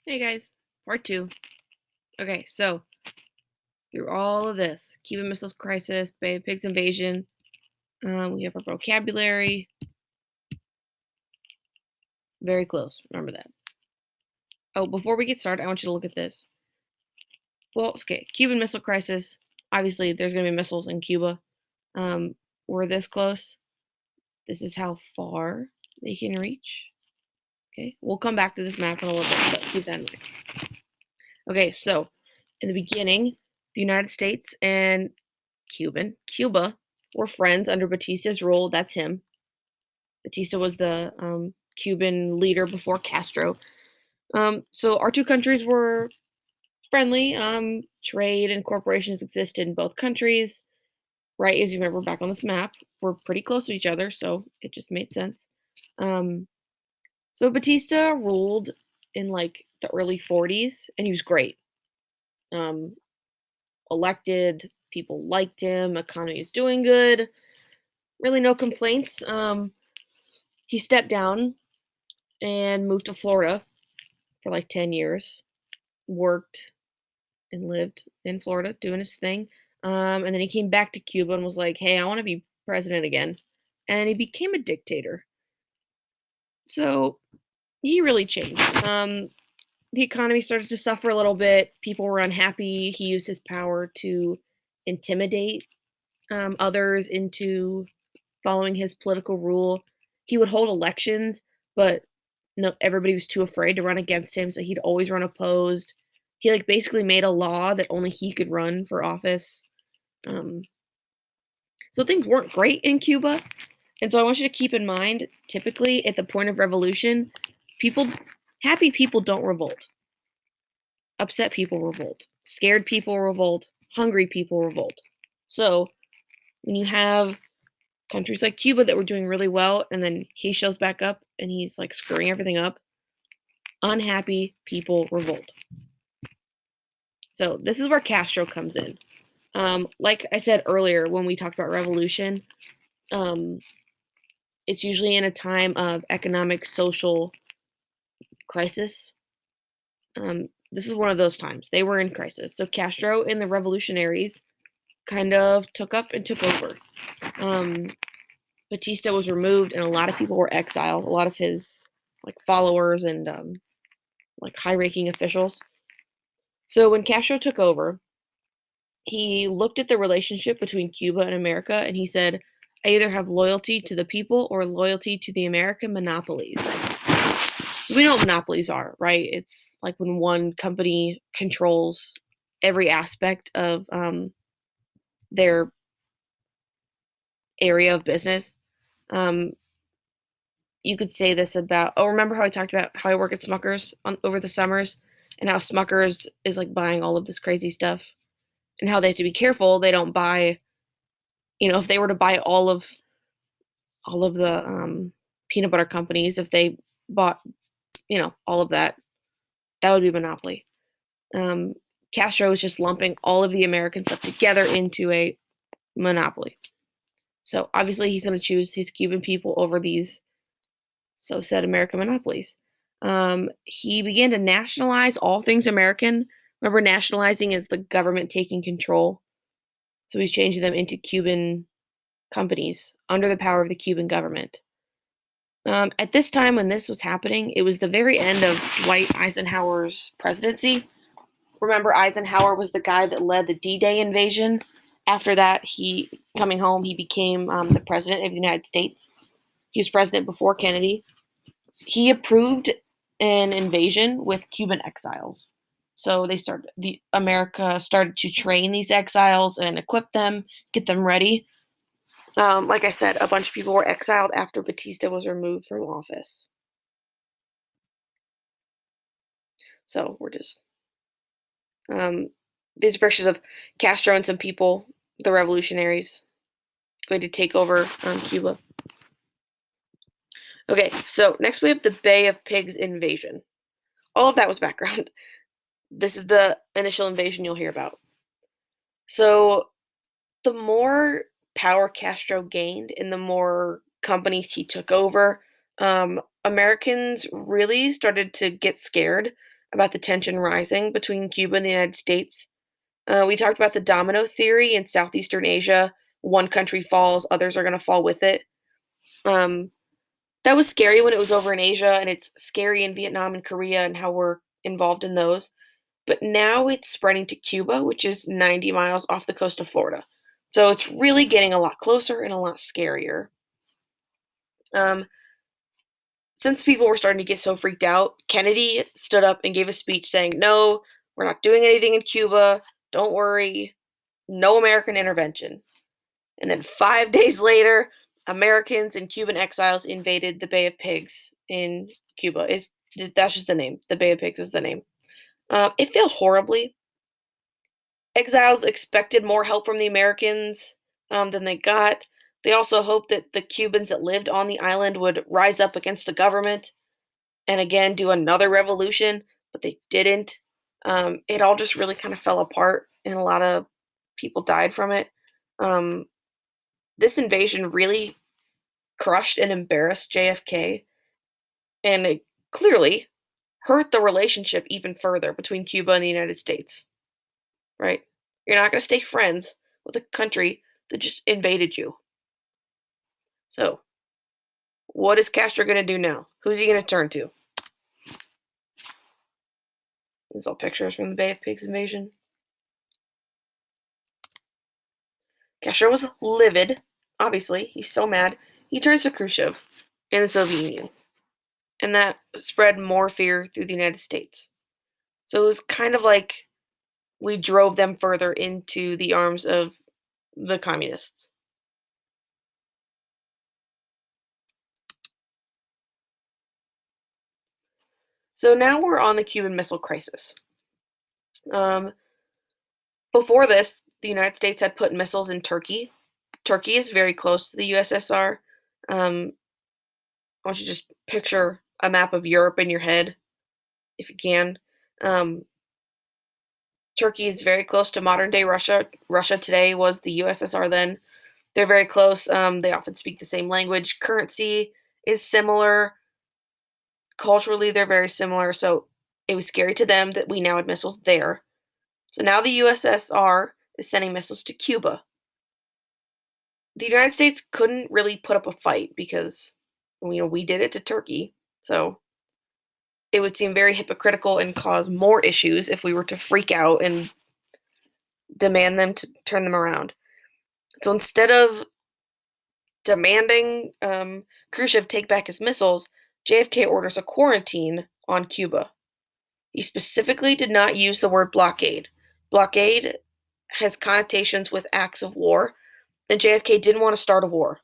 Hey guys, part two. Okay, so through all of this, Cuban Missile Crisis, Bay of Pigs invasion, we have our vocabulary. Very close. Remember that. Oh, before we get started, I want you to look at this. Well, okay, Cuban Missile Crisis. Obviously, there's going to be missiles in Cuba. We're this close. This is how far they can reach. Okay, we'll come back to this map in a little bit, but keep that in mind. Okay, so in the beginning, the United States and Cuba were friends under Batista's rule. That's him. Batista was the Cuban leader before Castro. So our two countries were friendly. Trade and corporations existed in both countries, right? As you remember back on this map, we're pretty close to each other, so it just made sense. Um, so Batista ruled in like the early 40s, and he was great. Um, Elected, people liked him, economy is doing good, really no complaints. He stepped down and moved to Florida for like 10 years, worked and lived in Florida doing his thing. And then he came back to Cuba and was like, hey, I want to be president again. And he became a dictator. So he really changed. The economy started to suffer a little bit. People were unhappy. He used his power to intimidate others into following his political rule. He would hold elections, but no, everybody was too afraid to run against him, so he'd always run opposed. He like basically made a law that only he could run for office. Um, so things weren't great in Cuba, and so I want you to keep in mind, typically at the point of revolution, people, happy people don't revolt. Upset people revolt. Scared people revolt. Hungry people revolt. So when you have countries like Cuba that were doing really well, and then he shows back up and he's like screwing everything up, unhappy people revolt. So this is where Castro comes in. Like I said earlier when we talked about revolution, um, it's usually in a time of economic, social crisis. This is one of those times. They were in crisis. So Castro and the revolutionaries kind of took up and took over. Um, Batista was removed, and a lot of people were exiled. A lot of his like followers and like high-ranking officials. So when Castro took over, he looked at the relationship between Cuba and America, and he said, I either have loyalty to the people or loyalty to the American monopolies. So we know what monopolies are, right? It's like when one company controls every aspect of their area of business. Um, you could say this about, oh, remember how I talked about how I work at Smuckers over the summers and how Smuckers is like buying all of this crazy stuff and how they have to be careful they don't buy, if they were to buy all of the peanut butter companies, if they bought, all of that, that would be monopoly. Um, Castro was just lumping all of the American stuff together into a monopoly. So obviously he's going to choose his Cuban people over these so said American monopolies. He began to nationalize all things American. Remember, nationalizing is the government taking control. So he's changing them into Cuban companies under the power of the Cuban government. At this time, when this was happening, it was the very end of Dwight Eisenhower's presidency. Remember, Eisenhower was the guy that led the D-Day invasion. After that, coming home, he became the president of the United States. He was president before Kennedy. He approved an invasion with Cuban exiles. So America started to train these exiles and equip them, get them ready. Like I said, a bunch of people were exiled after Batista was removed from office. So we're just these pictures of Castro and some people, the revolutionaries, going to take over Cuba. Okay, so next we have the Bay of Pigs invasion. All of that was background. This is the initial invasion you'll hear about. So the more power Castro gained and the more companies he took over, Americans really started to get scared. about the tension rising between Cuba and the United States. We talked about the domino theory in Southeastern Asia. One country falls, others are going to fall with it. Um, that was scary when it was over in Asia, and it's scary in Vietnam and Korea and how we're involved in those. But now it's spreading to Cuba, which is 90 miles off the coast of Florida. So it's really getting a lot closer and a lot scarier. Um, since people were starting to get so freaked out, Kennedy stood up and gave a speech saying, "No, we're not doing anything in Cuba. Don't worry. No American intervention." And then 5 days later, Americans and Cuban exiles invaded the Bay of Pigs in Cuba. That's just the name. The Bay of Pigs is the name. It failed horribly. Exiles expected more help from the Americans than they got. They also hoped that the Cubans that lived on the island would rise up against the government and again do another revolution, but they didn't. It all just really kind of fell apart, and a lot of people died from it. Um, this invasion really crushed and embarrassed JFK, and it clearly hurt the relationship even further between Cuba and the United States, right? You're not going to stay friends with a country that just invaded you. So, what is Castro going to do now? Who's he going to turn to? These all pictures from the Bay of Pigs invasion. Castro was livid, obviously. He's so mad. He turns to Khrushchev in the Soviet Union. And that spread more fear through the United States. So it was kind of like we drove them further into the arms of the communists. So now we're on the Cuban Missile Crisis. Um, before this, the United States had put missiles in Turkey. Turkey is very close to the USSR. I want you to just picture a map of Europe in your head, if you can. Um, Turkey is very close to modern day Russia. Russia today was the USSR then. They're very close. They often speak the same language. Currency is similar. Culturally, they're very similar. So it was scary to them that we now had missiles there. So now the USSR is sending missiles to Cuba. The United States couldn't really put up a fight because we did it to Turkey. So it would seem very hypocritical and cause more issues if we were to freak out and demand them to turn them around. So instead of demanding Khrushchev take back his missiles, JFK orders a quarantine on Cuba. He specifically did not use the word blockade. Blockade has connotations with acts of war, and JFK didn't want to start a war,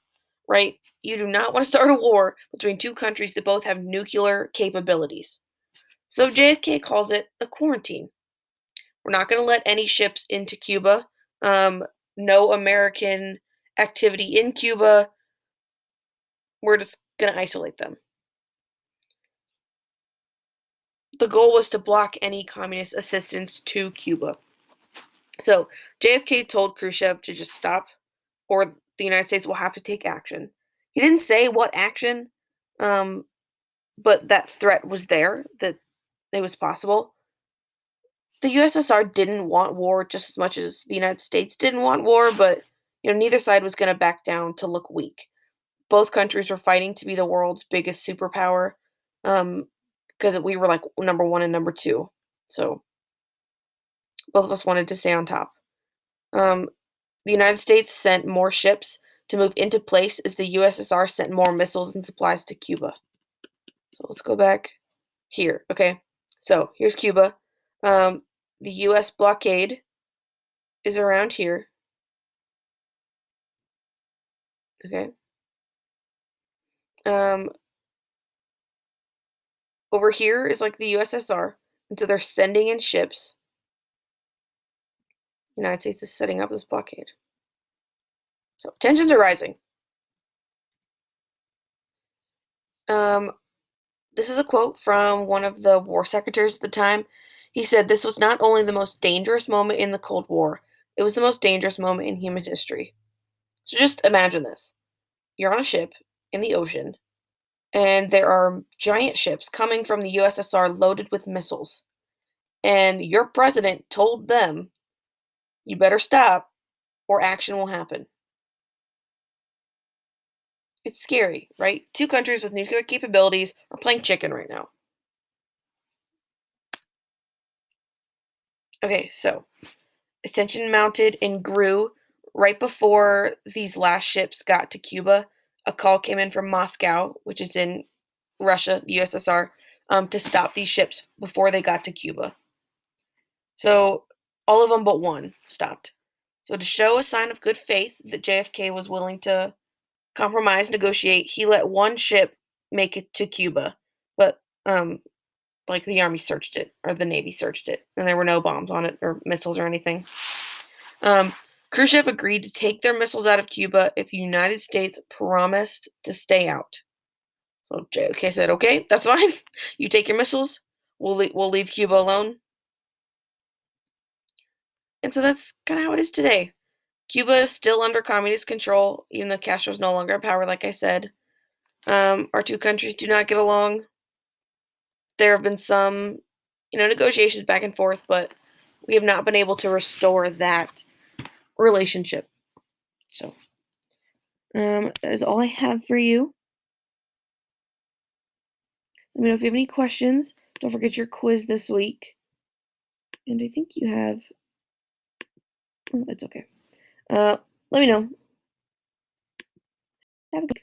right? You do not want to start a war between two countries that both have nuclear capabilities. So JFK calls it a quarantine. We're not going to let any ships into Cuba. No American activity in Cuba. We're just going to isolate them. The goal was to block any communist assistance to Cuba. So JFK told Khrushchev to just stop, or the United States will have to take action. He didn't say what action, but that threat was there, that it was possible. The USSR didn't want war just as much as the United States didn't want war, but neither side was going to back down to look weak. Both countries were fighting to be the world's biggest superpower, because we were like number one and number two. So both of us wanted to stay on top. The United States sent more ships to move into place as the USSR sent more missiles and supplies to Cuba. So let's go back here. Okay, so here's Cuba. The U.S. blockade is around here. Okay. Over here is like the USSR, and so they're sending in ships. The United States is setting up this blockade. So tensions are rising. This is a quote from one of the war secretaries at the time. He said, "This was not only the most dangerous moment in the Cold War, it was the most dangerous moment in human history." So just imagine this. You're on a ship in the ocean, and there are giant ships coming from the USSR loaded with missiles. and your president told them, "You better stop or action will happen." It's scary, right? Two countries with nuclear capabilities are playing chicken right now. Okay, so as tension mounted and grew right before these last ships got to Cuba, a call came in from Moscow, which is in Russia, the USSR, to stop these ships before they got to Cuba. So all of them but one stopped. So to show a sign of good faith that JFK was willing to compromise, negotiate, he let one ship make it to Cuba, but like the army searched it or the navy searched it, and there were no bombs on it or missiles or anything. Um, Khrushchev agreed to take their missiles out of Cuba if the United States promised to stay out. So JFK said, "Okay, that's fine. You take your missiles. We'll leave Cuba alone." And so that's kind of how it is today. Cuba is still under communist control, even though Castro's no longer in power, like I said. Our two countries do not get along. There have been some, negotiations back and forth, but we have not been able to restore that relationship. So, that is all I have for you. Let me know if you have any questions. Don't forget your quiz this week. And I think you have. Oh, it's okay. Let me know. Have a good